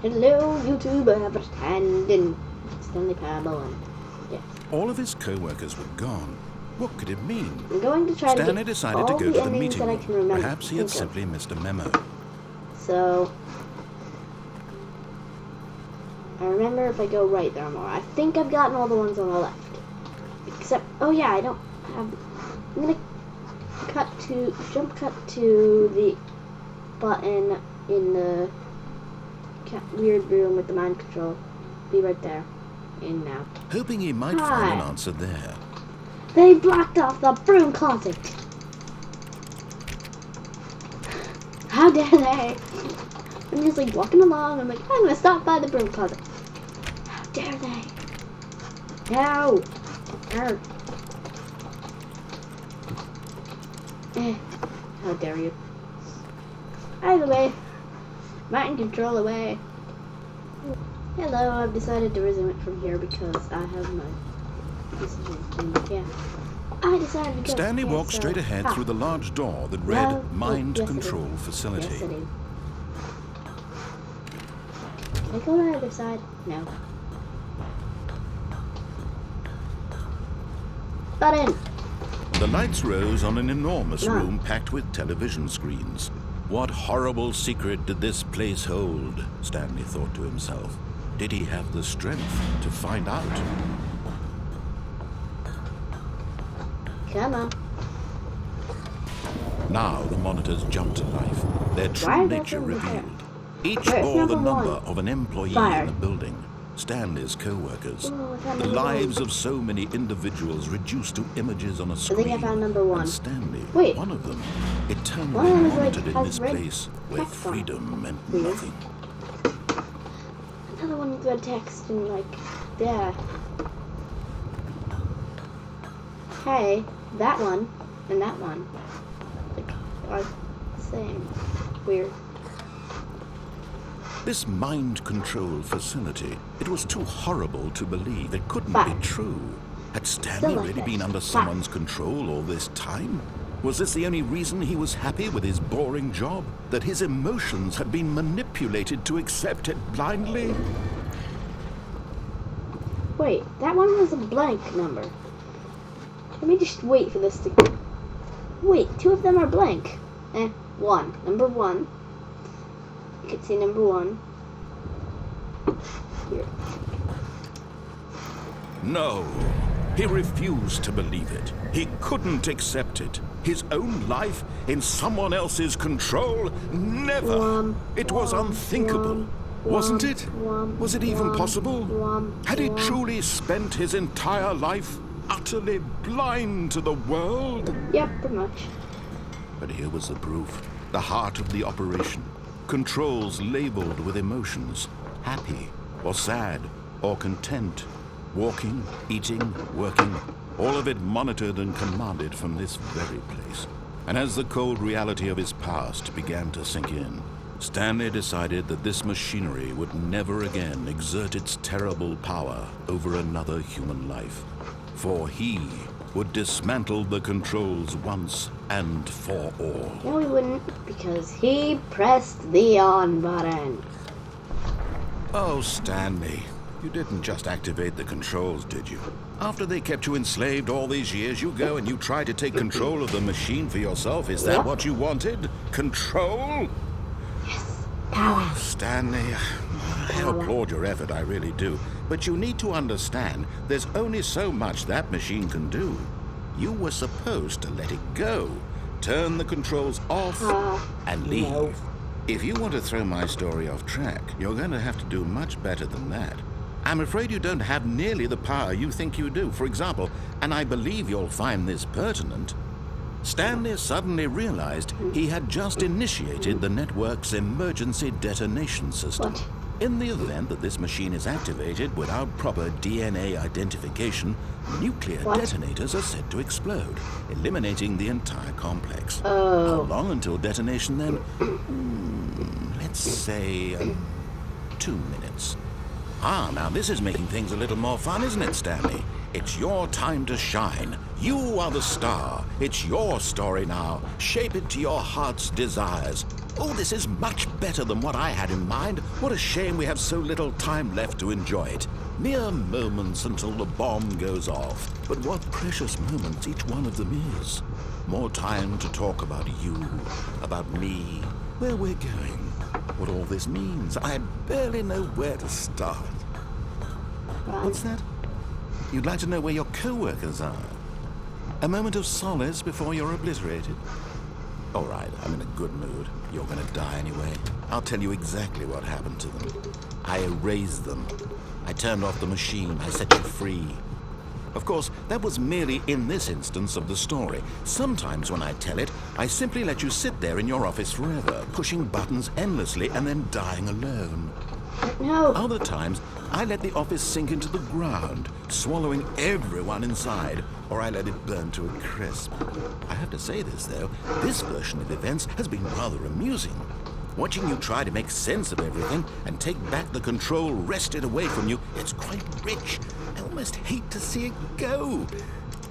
Hello, YouTube. I have a stand in Stanley Parable, and yes. All of his co-workers were gone. What could it mean? I'm going to try Stanley to get decided all to go the to the endings meeting that I room. can remember. Perhaps he had simply missed a memo. So I remember if I go right, there are more. I think I've gotten all the ones on the left. Except, oh yeah, I don't have. I'm gonna jump cut to the button in the weird room with the mind control. Be right there. In now. Hoping he might find an answer there. They blocked off the broom closet. How dare they? I'm just like walking along. I'm like, I'm gonna stop by the broom closet. How dare they? No. How dare you? Either way, mind control away. Hello, I've decided to resume it from here because I have my decision. And yeah, I decided to go. Stanley walked straight ahead through the large door that read Mind Control Facility. Yes, I did. Can I go to the other side? No. Button! The lights rose on an enormous room packed with television screens. What horrible secret did this place hold? Stanley thought to himself. Did he have the strength to find out? Come on. Now the monitors jumped to life, their true nature revealed. Each bore the number of an employee in the building. Stanley's co-workers. The lives of so many individuals reduced to images on a screen. I think I found number 1. And Stanley, one of them, eternally monitored in this place where freedom meant nothing. Another one with red text and like, there. Hey, that one and that one like, are the same. Weird. This mind control facility, it was too horrible to believe. It couldn't be true. Had Stanley really been under someone's control all this time? Was this the only reason he was happy with his boring job? That his emotions had been manipulated to accept it blindly? Wait, that one was a blank number. Let me just wait for this to... Wait, 2 of them are blank. 1. Number 1. You can see number 1. Here. No. He refused to believe it. He couldn't accept it. His own life in someone else's control? Never. It was unthinkable. Wasn't it? Was it even possible? Had he truly spent his entire life utterly blind to the world? Yep, pretty much. But here was the proof. The heart of the operation. Controls labeled with emotions. Happy, or sad, or content. Walking, eating, working. All of it monitored and commanded from this very place. And as the cold reality of his past began to sink in, Stanley decided that this machinery would never again exert its terrible power over another human life. For he would dismantle the controls once and for all. No, he wouldn't, because he pressed the on button. Oh, Stanley, you didn't just activate the controls, did you? After they kept you enslaved all these years, you go and you try to take control of the machine for yourself. Is that what you wanted? Control? Yes. Power. Oh, Stanley, I applaud your effort, I really do. But you need to understand, there's only so much that machine can do. You were supposed to let it go. Turn the controls off and leave. No. If you want to throw my story off track, you're going to have to do much better than that. I'm afraid you don't have nearly the power you think you do. For example, and I believe you'll find this pertinent, Stanley suddenly realized he had just initiated the network's emergency detonation system. What? In the event that this machine is activated without proper DNA identification, nuclear detonators are said to explode, eliminating the entire complex. How long until detonation then? Let's say 2 minutes. Now this is making things a little more fun, isn't it, Stanley? It's your time to shine. You are the star. It's your story now. Shape it to your heart's desires. Oh, this is much better than what I had in mind. What a shame we have so little time left to enjoy it. Mere moments until the bomb goes off. But what precious moments each one of them is. More time to talk about you, about me, where we're going, what all this means. I barely know where to start. What's that? You'd like to know where your co-workers are? A moment of solace before you're obliterated? All right, I'm in a good mood. You're gonna die anyway. I'll tell you exactly what happened to them. I erased them. I turned off the machine. I set you free. Of course, that was merely in this instance of the story. Sometimes when I tell it, I simply let you sit there in your office forever, pushing buttons endlessly and then dying alone. No. Other times, I let the office sink into the ground, swallowing everyone inside, or I let it burn to a crisp. I have to say this, though, this version of events has been rather amusing. Watching you try to make sense of everything and take back the control wrested away from you, it's quite rich. I almost hate to see it go.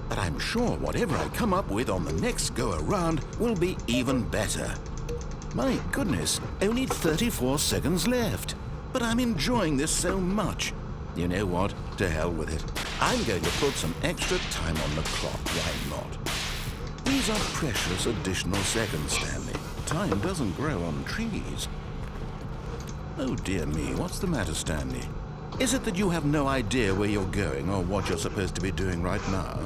But I'm sure whatever I come up with on the next go-around will be even better. My goodness, only 34 seconds left. But I'm enjoying this so much. You know what? To hell with it. I'm going to put some extra time on the clock. Why not? These are precious additional seconds, Stanley. Time doesn't grow on trees. Oh dear me, what's the matter, Stanley? Is it that you have no idea where you're going or what you're supposed to be doing right now?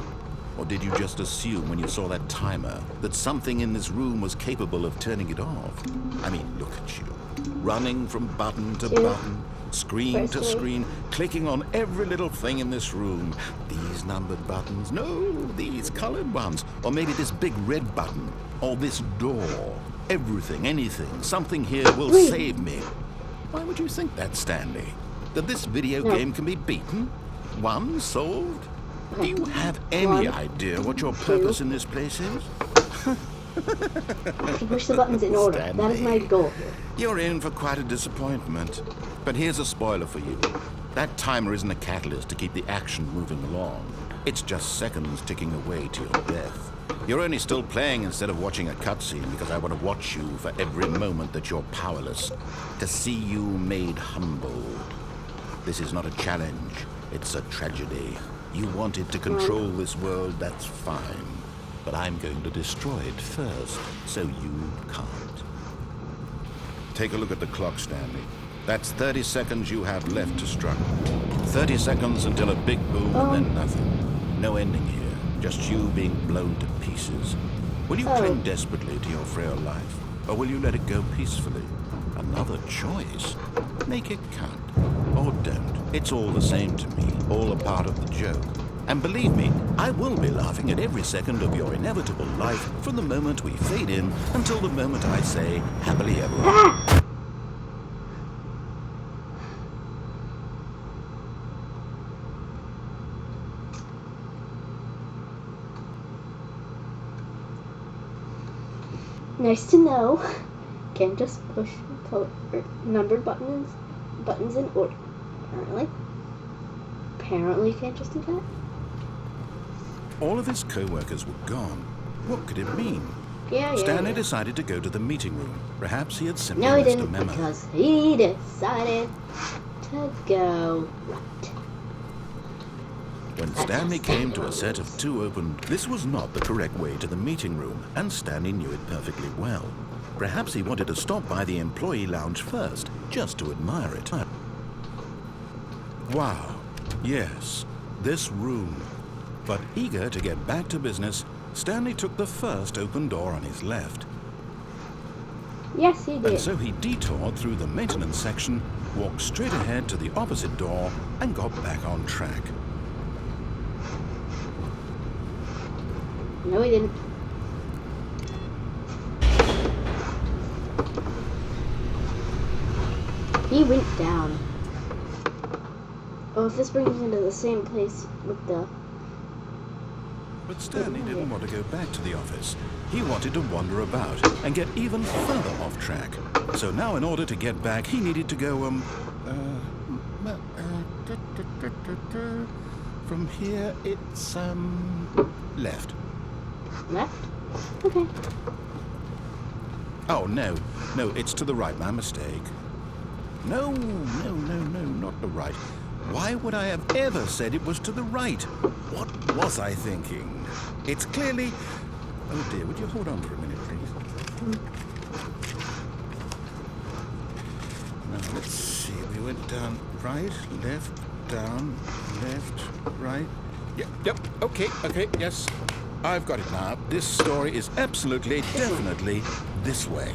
Or did you just assume when you saw that timer that something in this room was capable of turning it off? I mean, look at you. Running from button to button, screen to screen, clicking on every little thing in this room. These numbered buttons, no, these colored ones. Or maybe this big red button, or this door. Everything, anything, something here will save me. Why would you think that, Stanley? That this video game can be beaten? Won? Solved? Do you have any idea what your purpose in this place is? To push the buttons in order. Stanley, that is my goal here. You're in for quite a disappointment. But here's a spoiler for you. That timer isn't a catalyst to keep the action moving along. It's just seconds ticking away to your death. You're only still playing instead of watching a cutscene because I want to watch you for every moment that you're powerless. To see you made humble. This is not a challenge. It's a tragedy. You wanted to control this world, that's fine. But I'm going to destroy it first, so you can't. Take a look at the clock, Stanley. That's 30 seconds you have left to struggle. 30 seconds until a big boom and then nothing. No ending here, just you being blown to pieces. Will you cling desperately to your frail life, or will you let it go peacefully? Another choice. Make it count, or don't. It's all the same to me, all a part of the joke. And believe me, I will be laughing at every second of your inevitable life from the moment we fade in until the moment I say, happily ever after. Nice to know. Can't just push numbered buttons in order. Apparently can't just do that. All of his co-workers were gone. What could it mean? Stanley decided to go to the meeting room. Perhaps he had simply No, he missed a didn't, memo. because he decided to go right. When Stanley came to a set of two open, this was not the correct way to the meeting room, and Stanley knew it perfectly well. Perhaps he wanted to stop by the employee lounge first, just to admire it. Wow, yes, this room. But eager to get back to business, Stanley took the first open door on his left. Yes, he did. And so he detoured through the maintenance section, walked straight ahead to the opposite door, and got back on track. No, he didn't. He went down. Oh, if this brings me to the same place with the... But Stanley didn't want to go back to the office. He wanted to wander about and get even further off track. So now in order to get back, he needed to go, from here, it's, left. Left? Okay. Oh, no. No, it's to the right. My mistake. No, not the right. Why would I have ever said it was to the right? What was I thinking? It's clearly... Oh, dear, would you hold on for a minute, please? Now, let's see. We went down right, left, down, left, right. Yep, okay, yes. I've got it now. This story is absolutely, definitely this way.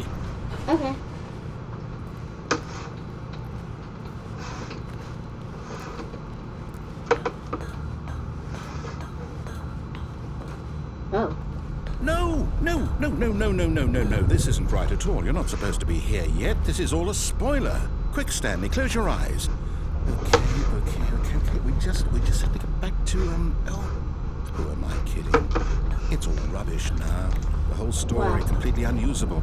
Okay. Oh. No. This isn't right at all. You're not supposed to be here yet. This is all a spoiler. Quick, Stanley, close your eyes. Okay. We just have to get back to, who am I kidding? It's all rubbish now. The whole story completely unusable.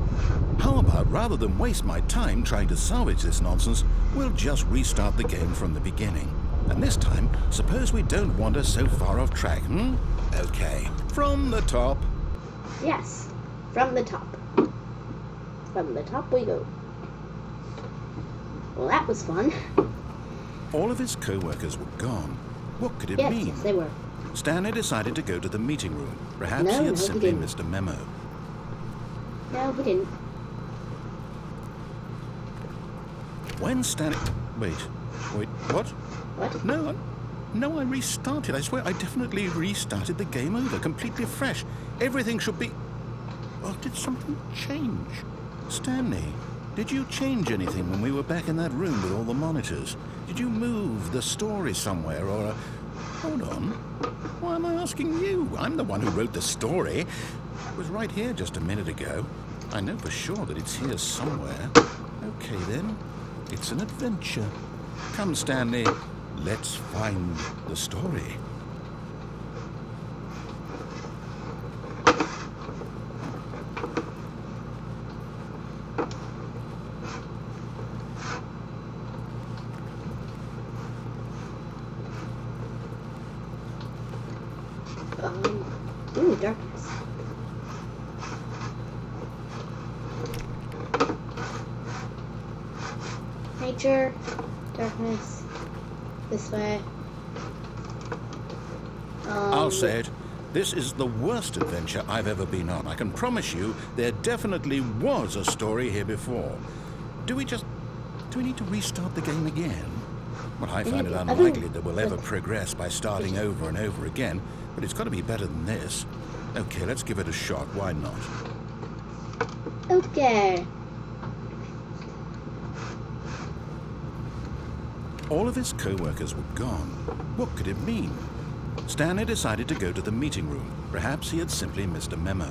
How about, rather than waste my time trying to salvage this nonsense, we'll just restart the game from the beginning. And this time, suppose we don't wander so far off track, Okay, from the top. Yes, from the top. From the top we go. Well, that was fun. All of his co-workers were gone. What could it mean? Yes, they were. Stanley decided to go to the meeting room. Perhaps No, he had he simply didn't. missed a memo. No, we didn't. When Stanley... Wait, what? What? No, I restarted. I swear, I definitely restarted the game over, completely fresh. Everything should be... Well, did something change? Stanley, did you change anything when we were back in that room with all the monitors? Did you move the story somewhere, or... Hold on. Why am I asking you? I'm the one who wrote the story. It was right here just a minute ago. I know for sure that it's here somewhere. Okay, then. It's an adventure. Come, Stanley. Let's find the story. Ooh, darkness. Nature, darkness, this way. I'll say it. This is the worst adventure I've ever been on. I can promise you there definitely was a story here before. Do we need to restart the game again? Well, I find it unlikely that we'll ever progress by starting over and over again, but it's got to be better than this. Okay, let's give it a shot. Why not? Okay. All of his co-workers were gone. What could it mean? Stanley decided to go to the meeting room. Perhaps he had simply missed a memo.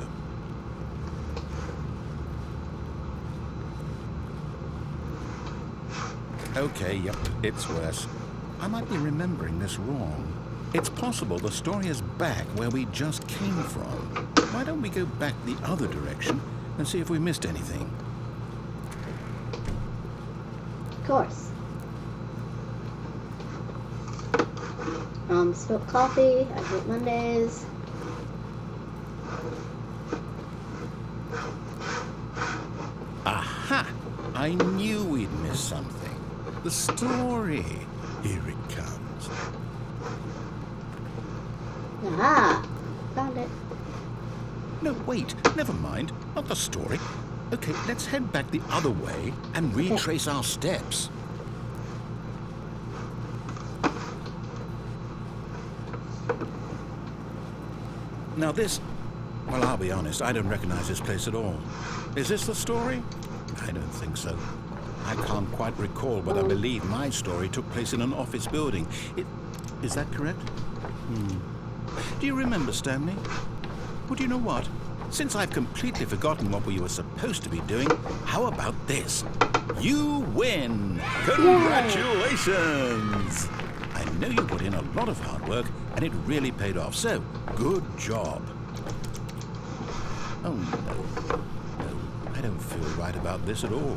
Okay, yep, it's worse. I might be remembering this wrong. It's possible the story is back where we just came from. Why don't we go back the other direction and see if we missed anything? Of course. Spilt coffee. I hate Mondays. Aha! I knew we'd missed something. The story. Here it comes. Ah, found it. No, wait. Never mind. Not the story. Okay, let's head back the other way and retrace our steps. Now this... Well, I'll be honest, I don't recognize this place at all. Is this the story? I don't think so. I can't quite recall, but I believe my story took place in an office building. Is that correct? Do you remember, Stanley? Well, do you know what? Since I've completely forgotten what we were supposed to be doing, how about this? You win! Congratulations! I know you put in a lot of hard work, and it really paid off, so good job. Oh, no, I don't feel right about this at all.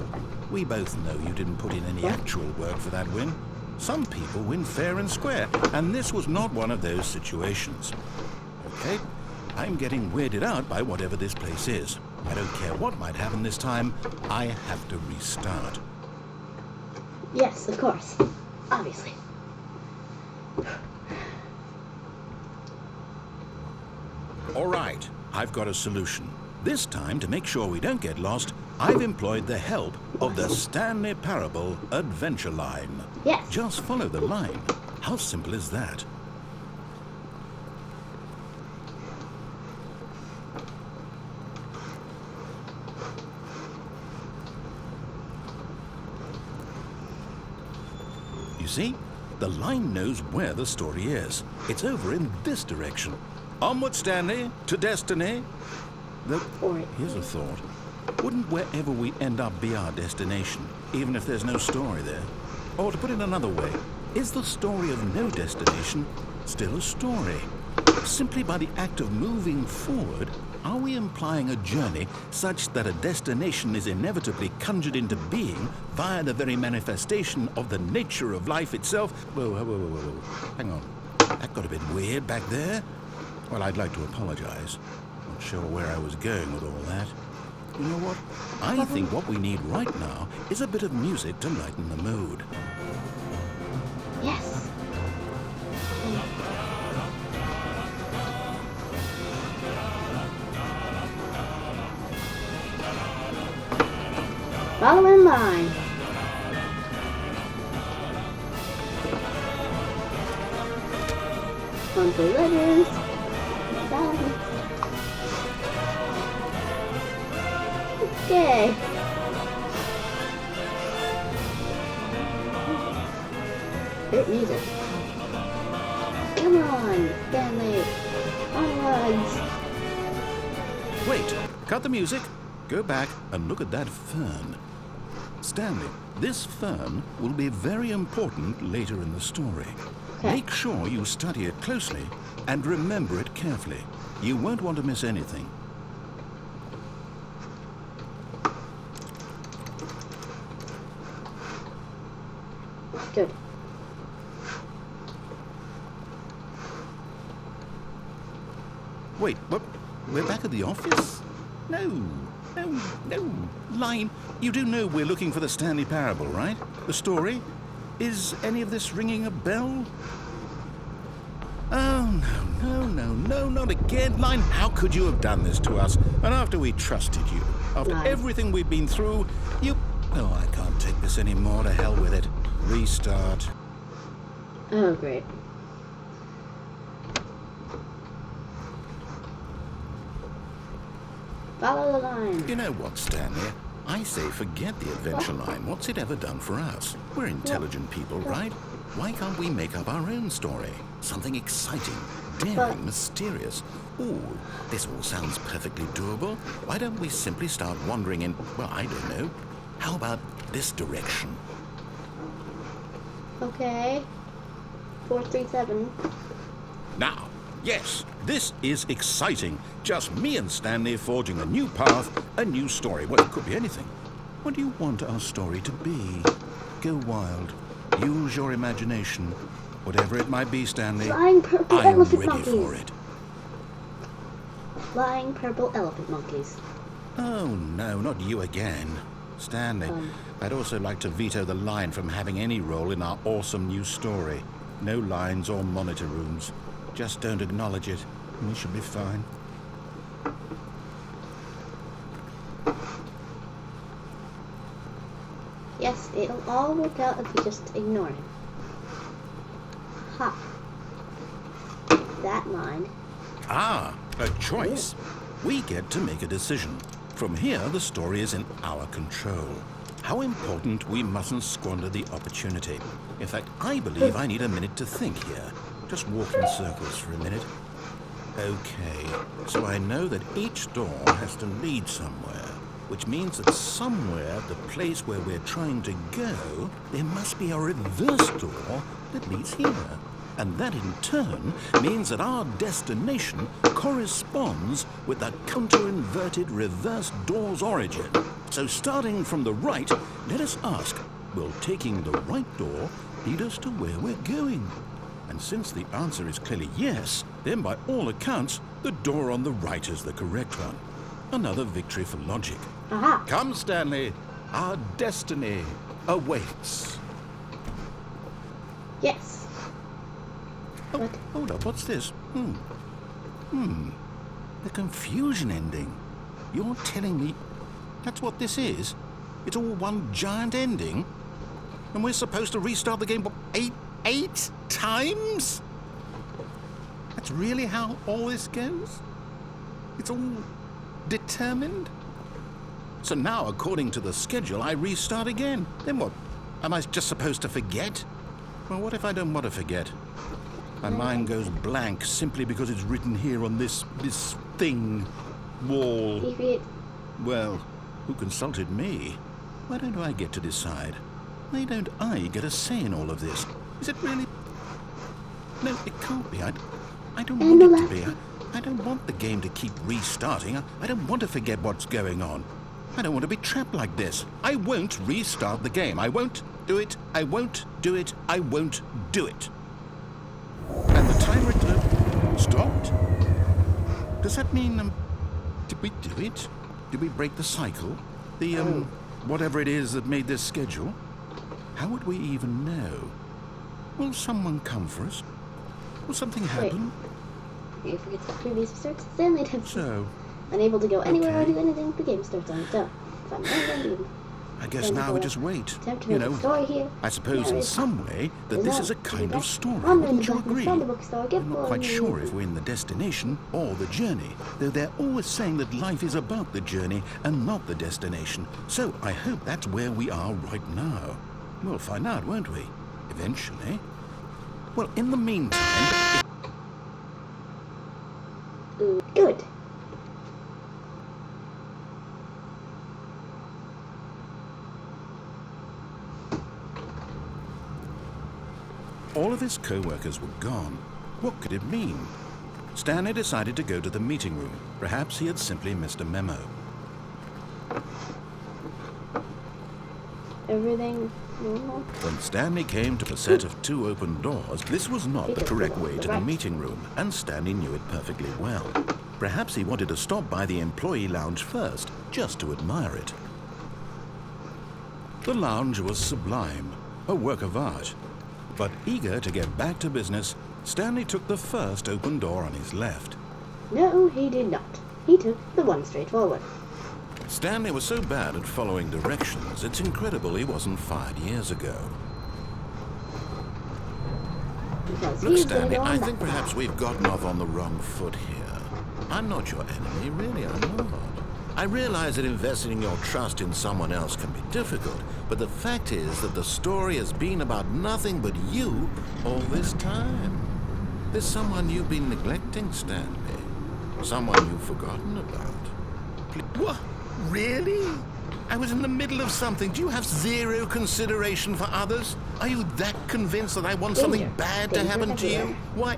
We both know you didn't put in any actual work for that win. Some people win fair and square, and this was not one of those situations. Okay, I'm getting weirded out by whatever this place is. I don't care what might happen this time, I have to restart. Yes, of course. Obviously. All right, I've got a solution. This time, to make sure we don't get lost, I've employed the help of the Stanley Parable Adventure Line. Yes. Just follow the line. How simple is that? You see? The line knows where the story is. It's over in this direction. Onward, Stanley, to destiny. Here's a thought. Wouldn't wherever we end up be our destination, even if there's no story there? Or to put it another way, is the story of no destination still a story? Simply by the act of moving forward, are we implying a journey such that a destination is inevitably conjured into being via the very manifestation of the nature of life itself? Whoa. Hang on. That got a bit weird back there. Well, I'd like to apologize. Not sure where I was going with all that. You know what? I think what we need right now is a bit of music to lighten the mood. Yes. Follow in line. On the letters. Okay. Great music. Come on, Stanley. Onwards. Wait, cut the music. Go back and look at that fern. Stanley, this fern will be very important later in the story. Okay. Make sure you study it closely and remember it carefully. You won't want to miss anything. Good. Wait, what? We're back at the office? No. Line, you do know we're looking for the Stanley Parable, right? The story? Is any of this ringing a bell? Oh, no, not again. Line, how could you have done this to us? And after we trusted you, after everything we've been through, you... Oh, I can't take this anymore. To hell with it. Restart. Oh, great. Follow the line. You know what, Stanley? I say forget the adventure line. What's it ever done for us? We're intelligent people, right? Why can't we make up our own story? Something exciting, daring, mysterious. Ooh, this all sounds perfectly doable. Why don't we simply start wandering in, well, I don't know. How about this direction? Okay. 437. Now, yes, this is exciting. Just me and Stanley forging a new path, a new story. Well, it could be anything. What do you want our story to be? Go wild. Use your imagination. Whatever it might be, Stanley, Flying purple I am elephant ready monkeys. for it. Flying purple elephant monkeys. Oh, no, not you again. Stanley, I'd also like to veto the line from having any role in our awesome new story. No lines or monitor rooms. Just don't acknowledge it, and we should be fine. Yes, it'll all work out if we just ignore him. Ha. That line. Ah, a choice. We get to make a decision. From here, the story is in our control. How important we mustn't squander the opportunity. In fact, I believe I need a minute to think here. Just walk in circles for a minute. Okay, so I know that each door has to lead somewhere, which means that somewhere, the place where we're trying to go, there must be a reverse door that leads here. And that in turn means that our destination corresponds with the counter-inverted reverse door's origin. So starting from the right, let us ask, will taking the right door lead us to where we're going? And since the answer is clearly yes, then by all accounts, the door on the right is the correct one. Another victory for logic. Aha! Come, Stanley. Our destiny awaits. Yes. Oh, What? hold up. What's this? The confusion ending. You're telling me that's what this is? It's all one giant ending? And we're supposed to restart the game what, eight times? That's really how all this goes? It's all determined? So now, according to the schedule, I restart again. Then what? Am I just supposed to forget? Well, what if I don't want to forget? My mind goes blank simply because it's written here on this thing, wall. Well, who consulted me? Why don't I get to decide? Why don't I get a say in all of this? Is it really? No, it can't be. I don't want it to be. I don't want the game to keep restarting. I don't want to forget what's going on. I don't want to be trapped like this. I won't restart the game. I won't do it. I won't do it. I won't do it. And the timer stopped? Does that mean, did we do it? Did we break the cycle? The, whatever it is that made this schedule? How would we even know? Will someone come for us? Will something happen? You forget the previous starts. Stanley attempts. So, Unable to go anywhere or okay. do anything, the game starts on its own. If I'm not I guess now we just wait. attempt to You make a know, story here. I suppose in some way that this is a kind of story. Wander in Wouldn't the you back and agree? find a bookstore, get I'm not bored quite and sure leave. if we're in the destination or the journey, though they're always saying that life is about the journey and not the destination. So I hope that's where we are right now. We'll find out, won't we? Eventually. Well, in the meantime... Good. All of his co-workers were gone. What could it mean? Stanley decided to go to the meeting room. Perhaps he had simply missed a memo. Everything normal? When Stanley came to the set of 2 open doors, this was not the correct way to the meeting room, and Stanley knew it perfectly well. Perhaps he wanted to stop by the employee lounge first, just to admire it. The lounge was sublime, a work of art. But eager to get back to business, Stanley took the first open door on his left. No, he did not. He took the one straight forward. Stanley was so bad at following directions, it's incredible he wasn't fired years ago. Because Look, he's gonna Stanley, go on I that think path. perhaps we've gotten off on the wrong foot here. I'm not your enemy, really, I'm not. I realize that investing your trust in someone else can be difficult, but the fact is that the story has been about nothing but you all this time. There's someone you've been neglecting, Stanley. Someone you've forgotten about. What? Really? I was in the middle of something. Do you have zero consideration for others? Are you that convinced that I want something bad to happen to you? Why,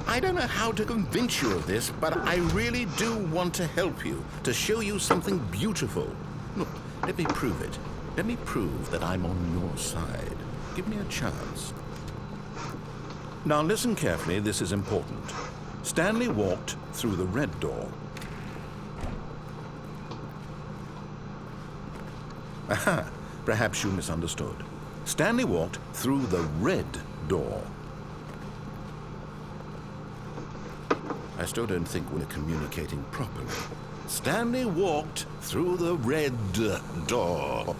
I don't know how to convince you of this, but I really do want to help you, to show you something beautiful. Look, let me prove it. Let me prove that I'm on your side. Give me a chance. Now listen carefully, this is important. Stanley walked through the red door. Aha, perhaps you misunderstood. Stanley walked through the red door. I still don't think we're communicating properly. Stanley walked through the red door.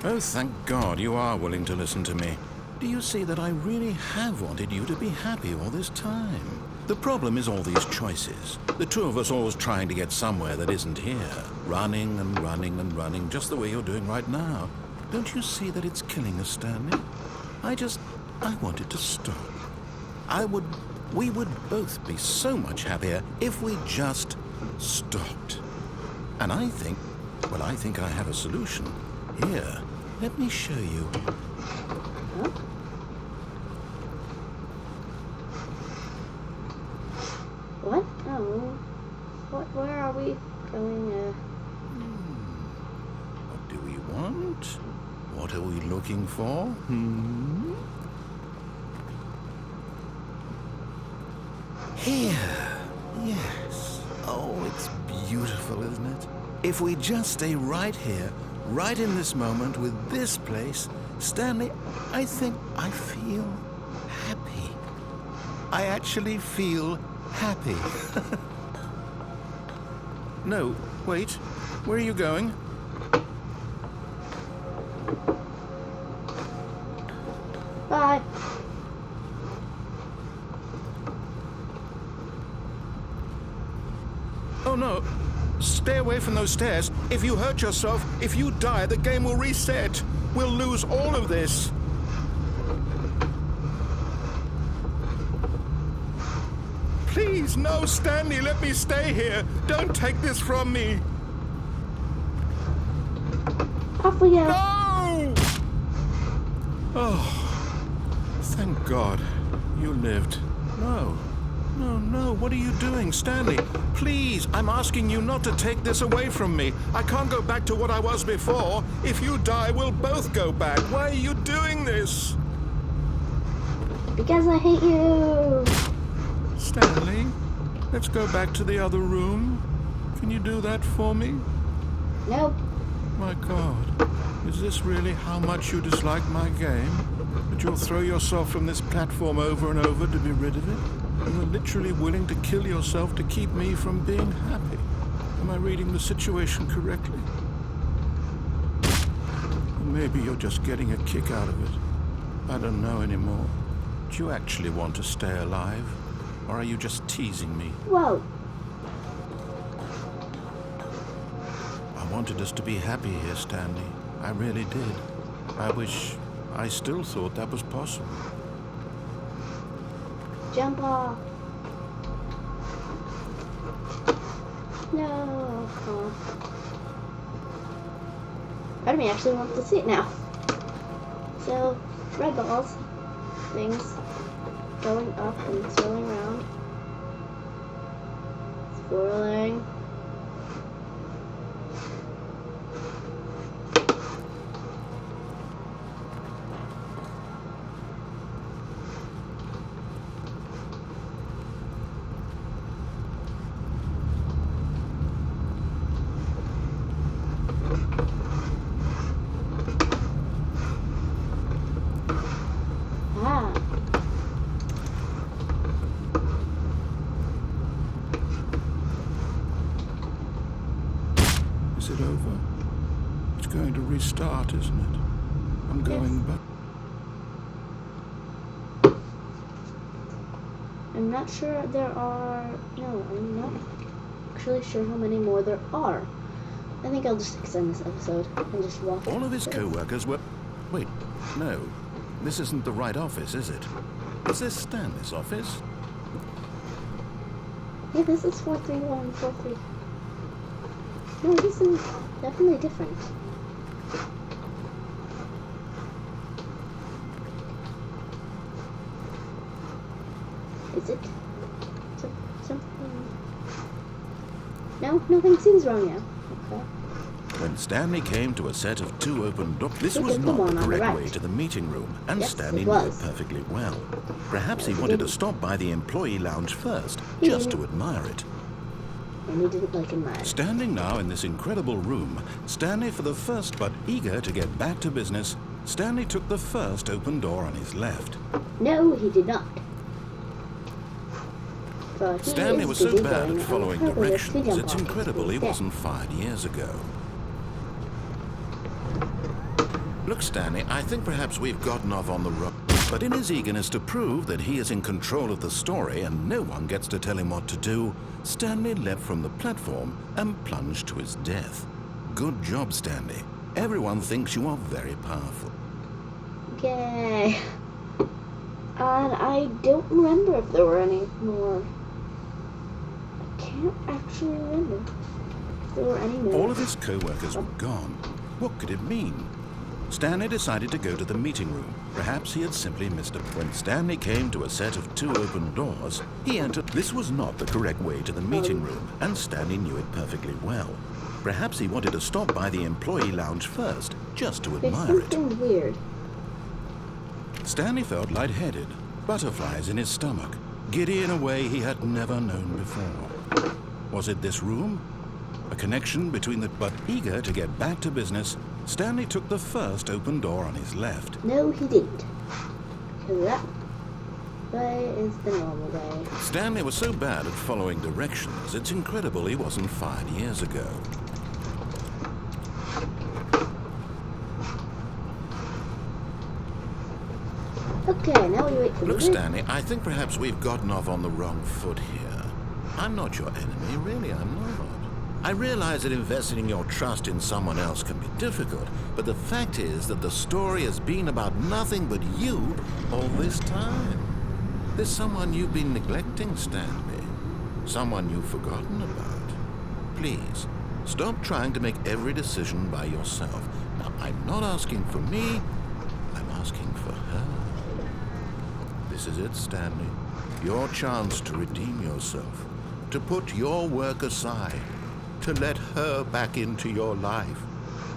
Oh, thank God you are willing to listen to me. Do you see that I really have wanted you to be happy all this time? The problem is all these choices. The two of us always trying to get somewhere that isn't here. Running and running and running, just the way you're doing right now. Don't you see that it's killing us, Stanley? I wanted to stop. We would both be so much happier if we just stopped. And I think I have a solution. Here, let me show you. Huh? What? Oh. Where are we going? What do we want? What are we looking for? Here. Yes. Oh, it's beautiful, isn't it? If we just stay right here, right in this moment with this place, Stanley, I think I feel happy. I actually feel happy. No, wait. Where are you going? Bye. Oh no. Stay away from those stairs. If you hurt yourself, if you die, the game will reset. We'll lose all of this. Please, no, Stanley, let me stay here. Don't take this from me. Off we go. No! Oh, thank God you lived. No, no, no. What are you doing, Stanley? Please, I'm asking you not to take this away from me. I can't go back to what I was before. If you die, we'll both go back. Why are you doing this? Because I hate you. Stanley, let's go back to the other room. Can you do that for me? Nope. My God, is this really how much you dislike my game? That you'll throw yourself from this platform over and over to be rid of it? You're literally willing to kill yourself to keep me from being happy. Am I reading the situation correctly? Or maybe you're just getting a kick out of it. I don't know anymore. Do you actually want to stay alive? Or are you just teasing me? Whoa. I wanted us to be happy here, Stanley. I really did. I wish I still thought that was possible. Jump off. No. Oh. Part of me actually wants to see it now. So, red balls. Things going up and swirling around. Swirling. Is it over? It's going to restart, isn't it? I'm going back. I'm not sure there are... No, I'm not actually sure how many more there are. I think I'll just extend this episode and just walk. All of his co-workers were... Wait, no. This isn't the right office, is it? Is this Stanley's office? Yeah, this is 43143. No, this is definitely different. Is it something? No, nothing seems wrong now. Okay. When Stanley came to a set of 2 open doors, this Look was at the not one the on the correct right. way to the meeting room, and Yes, Stanley it knew it was. perfectly well. Perhaps he wanted to stop by the employee lounge first, He just to didn't. admire it. And he didn't like him either. Standing now in this incredible room, Stanley, for the first but eager to get back to business, Stanley took the first open door on his left. No, he did not. But he Stanley is was so busy bad going at on following purpose to directions, jump it's off incredible he instead. wasn't fired years ago. Look, Stanley, I think perhaps we've gotten off on the road. But in his eagerness to prove that he is in control of the story and no one gets to tell him what to do, Stanley leapt from the platform and plunged to his death. Good job, Stanley. Everyone thinks you are very powerful. Okay. And I don't remember if there were any more. I can't actually remember if there were any more. All of his co-workers were gone. What could it mean? Stanley decided to go to the meeting room. Perhaps he had simply missed it. When Stanley came to a set of 2 open doors, he entered. This was not the correct way to the meeting room, and Stanley knew it perfectly well. Perhaps he wanted to stop by the employee lounge first, just to There's admire it. something weird. Stanley felt lightheaded, butterflies in his stomach, giddy in a way he had never known before. Was it this room? A connection between the... But eager to get back to business, Stanley took the first open door on his left. No, he didn't. Because that way is the normal way. Stanley was so bad at following directions, it's incredible he wasn't fired years ago. Okay, now we wait for Look, the... Stanley, I think perhaps we've gotten off on the wrong foot here. I'm not your enemy, really, I'm not. I realize that investing your trust in someone else can be difficult, but the fact is that the story has been about nothing but you all this time. There's someone you've been neglecting, Stanley. Someone you've forgotten about. Please, stop trying to make every decision by yourself. Now, I'm not asking for me, I'm asking for her. This is it, Stanley. Your chance to redeem yourself, to put your work aside, to let her back into your life.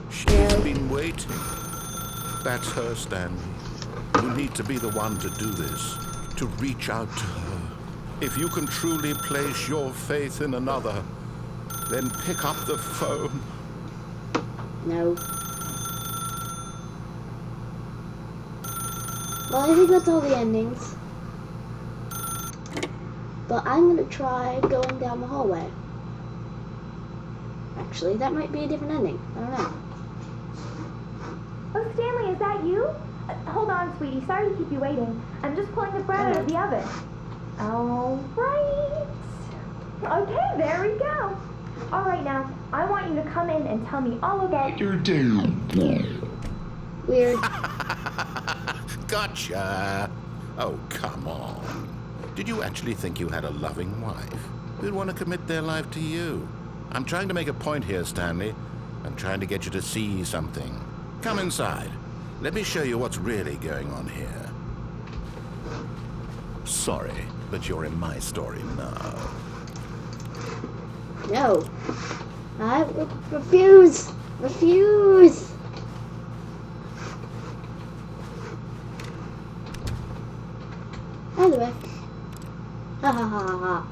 She's been waiting. That's her, Stanley. You need to be the one to do this, to reach out to her. If you can truly place your faith in another, then pick up the phone. No. Well, I think that's all the endings. But I'm gonna try going down the hallway. Actually, that might be a different ending. I don't know. Oh, Stanley, is that you? Hold on, sweetie. Sorry to keep you waiting. I'm just pulling the bread out of the oven. All right. Okay, there we go. All right, now, I want you to come in and tell me all about your day. Weird. Gotcha. Oh, come on. Did you actually think you had a loving wife who'd want to commit their life to you? I'm trying to make a point here, Stanley. I'm trying to get you to see something. Come inside. Let me show you what's really going on here. Sorry, but you're in my story now. No. I refuse. Refuse. Anyway. Ha ha ha ha.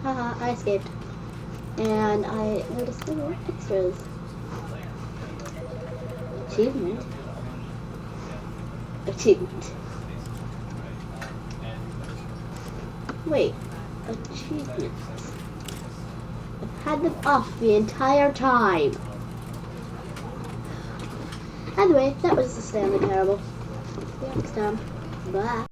Ha ha, I escaped. And I noticed there were extras. Achievement. Achievement. Wait. Achievements. I've had them off the entire time. Anyway, that was the Stanley Parable. See you next time. Bye.